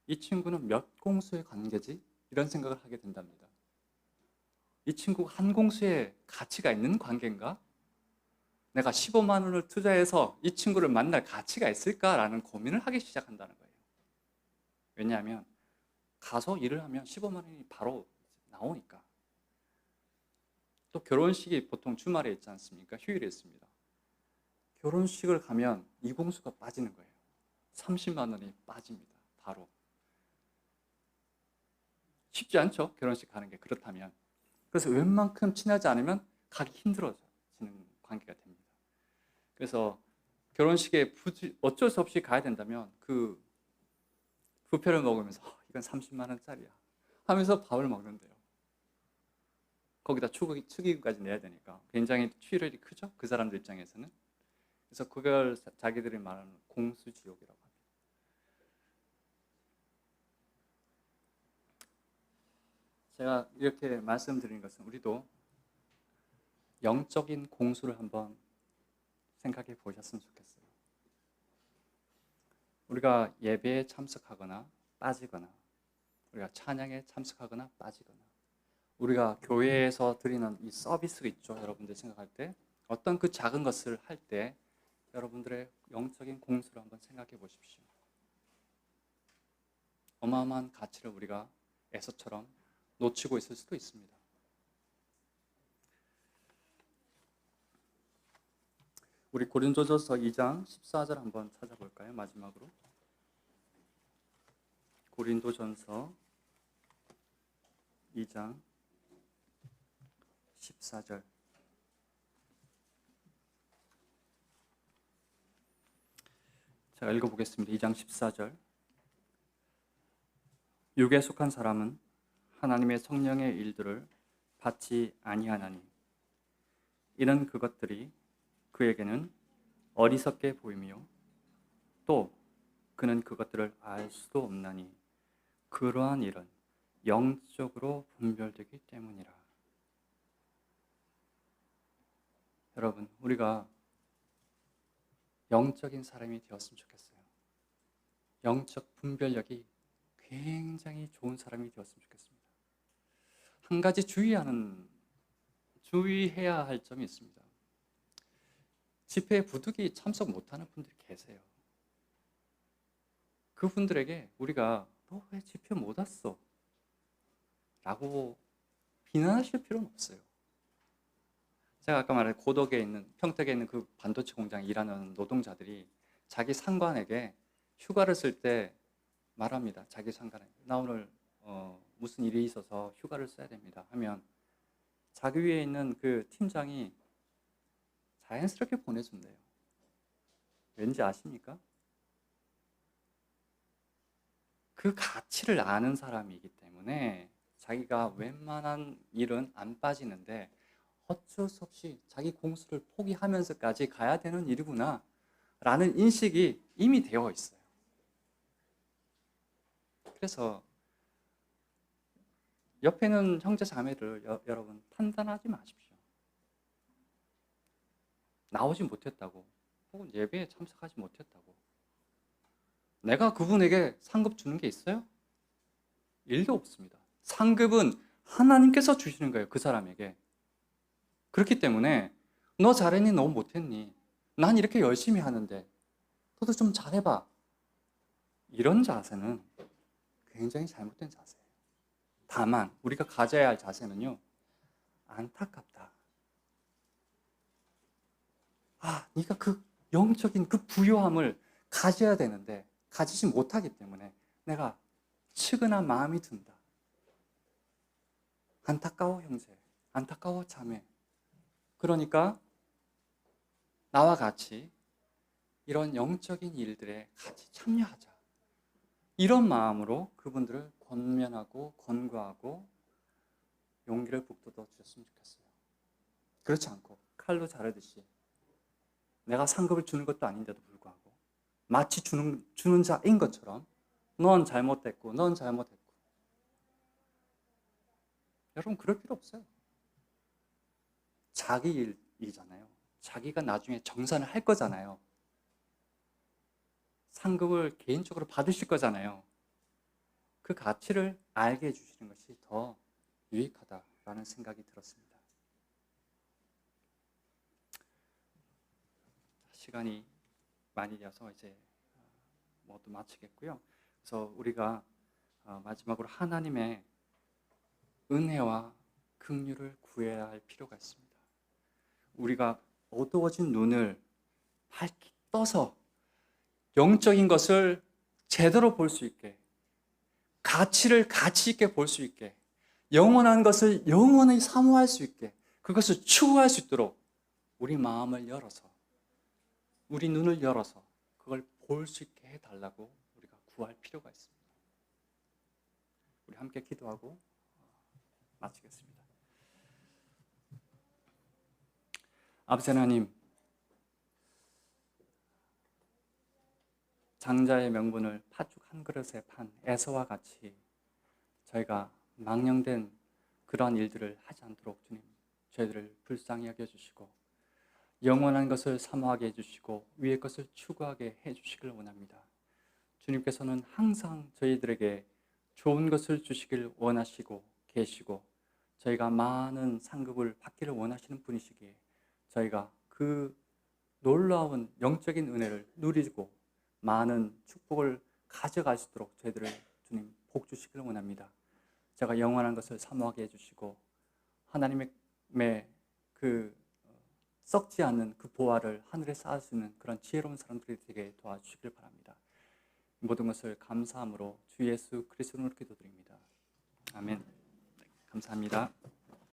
이 친구는 몇 공수의 관계지? 이런 생각을 하게 된답니다. 이 친구가 한 공수에 가치가 있는 관계인가? 내가 15만 원을 투자해서 이 친구를 만날 가치가 있을까라는 고민을 하기 시작한다는 거예요. 왜냐하면 가서 일을 하면 15만 원이 바로 나오니까. 또 결혼식이 보통 주말에 있지 않습니까? 휴일에 있습니다. 결혼식을 가면 이공수가 빠지는 거예요. 30만 원이 빠집니다. 바로. 쉽지 않죠? 결혼식 가는 게 그렇다면. 그래서 웬만큼 친하지 않으면 가기 힘들어지는 관계가 됩니다. 그래서 결혼식에 어쩔 수 없이 가야 된다면 그 뷔페를 먹으면서 이건 30만 원짜리야 하면서 밥을 먹는데요. 거기다 축의금까지 내야 되니까 굉장히 출혈이 크죠? 그 사람들 입장에서는. 그래서 그걸 자기들이 말하는 공수지옥이라고 합니다. 제가 이렇게 말씀드리는 것은 우리도 영적인 공수를 한번 생각해 보셨으면 좋겠어요. 우리가 예배에 참석하거나 빠지거나, 우리가 찬양에 참석하거나 빠지거나, 우리가 교회에서 드리는 이 서비스가 있죠. 여러분들 생각할 때 어떤 그 작은 것을 할 때 여러분들의 영적인 공수를 한번 생각해 보십시오. 어마어마한 가치를 우리가 에서처럼 놓치고 있을 수도 있습니다. 우리 고린도전서 2장 14절 한번 찾아볼까요? 마지막으로. 고린도전서 2장 14절. 제가 읽어보겠습니다. 2장 14절. 육에 속한 사람은 하나님의 성령의 일들을 받지 아니하나니 이는 그것들이 그에게는 어리석게 보이며 또 그는 그것들을 알 수도 없나니 그러한 일은 영적으로 분별되기 때문이라. 여러분, 우리가 영적인 사람이 되었으면 좋겠어요. 영적 분별력이 굉장히 좋은 사람이 되었으면 좋겠습니다. 한 가지 주의해야 할 점이 있습니다. 집회에 부득이 참석 못하는 분들이 계세요. 그분들에게 우리가 너 왜 집회 못 왔어? 라고 비난하실 필요는 없어요. 제가 아까 말한 고덕에 있는, 평택에 있는 그 반도체 공장에 일하는 노동자들이 자기 상관에게 휴가를 쓸 때 말합니다. 자기 상관에게 나 오늘 무슨 일이 있어서 휴가를 써야 됩니다 하면 자기 위에 있는 그 팀장이 자연스럽게 보내준대요. 왠지 아십니까? 그 가치를 아는 사람이기 때문에 자기가 웬만한 일은 안 빠지는데 어쩔 수 없이 자기 공수를 포기하면서까지 가야 되는 일이구나 라는 인식이 이미 되어 있어요. 그래서 옆에 있는 형제 자매를 여러분 판단하지 마십시오. 나오지 못했다고 혹은 예배에 참석하지 못했다고 내가 그분에게 상급 주는 게 있어요? 일도 없습니다. 상급은 하나님께서 주시는 거예요. 그 사람에게. 그렇기 때문에 너 잘했니? 너 못했니? 난 이렇게 열심히 하는데 너도 좀 잘해봐. 이런 자세는 굉장히 잘못된 자세예요. 다만 우리가 가져야 할 자세는요. 안타깝다. 네가 그 영적인 그 부요함을 가져야 되는데 가지지 못하기 때문에 내가 측은한 마음이 든다. 안타까워 형제, 안타까워 자매. 그러니까 나와 같이 이런 영적인 일들에 같이 참여하자. 이런 마음으로 그분들을 권면하고 권고하고 용기를 북돋워 주셨으면 좋겠어요. 그렇지 않고 칼로 자르듯이 내가 상급을 주는 것도 아닌데도 불구하고 마치 주는 자인 것처럼 넌 잘못됐고 넌 잘못했고 여러분 그럴 필요 없어요. 자기 일이잖아요. 자기가 나중에 정산을 할 거잖아요. 상급을 개인적으로 받으실 거잖아요. 그 가치를 알게 해주시는 것이 더 유익하다라는 생각이 들었습니다. 시간이 많이 되어서 이제 모두 마치겠고요. 그래서 우리가 마지막으로 하나님의 은혜와 긍휼을 구해야 할 필요가 있습니다. 우리가 어두워진 눈을 밝게 떠서 영적인 것을 제대로 볼 수 있게, 가치를 가치 있게 볼 수 있게, 영원한 것을 영원히 사모할 수 있게, 그것을 추구할 수 있도록 우리 마음을 열어서, 우리 눈을 열어서 그걸 볼 수 있게 해달라고 우리가 구할 필요가 있습니다. 우리 함께 기도하고 마치겠습니다. 아버지 하나님, 장자의 명분을 팥죽 한 그릇에 판 에서와 같이 저희가 망령된 그러한 일들을 하지 않도록 주님, 저희들을 불쌍히 여겨주시고 영원한 것을 사모하게 해주시고 위의 것을 추구하게 해주시길 원합니다. 주님께서는 항상 저희들에게 좋은 것을 주시길 원하시고 계시고 저희가 많은 상급을 받기를 원하시는 분이시기에 저희가 그 놀라운 영적인 은혜를 누리고 많은 축복을 가져갈 수 있도록 저희들을 주님 복 주시길 원합니다. 제가 영원한 것을 사모하게 해주시고 하나님의 그 썩지 않는 그 보화를 하늘에 쌓을 수 있는 그런 지혜로운 사람들이 되게 도와주시길 바랍니다. 모든 것을 감사함으로 주 예수 그리스도로 기도드립니다. 아멘. 감사합니다.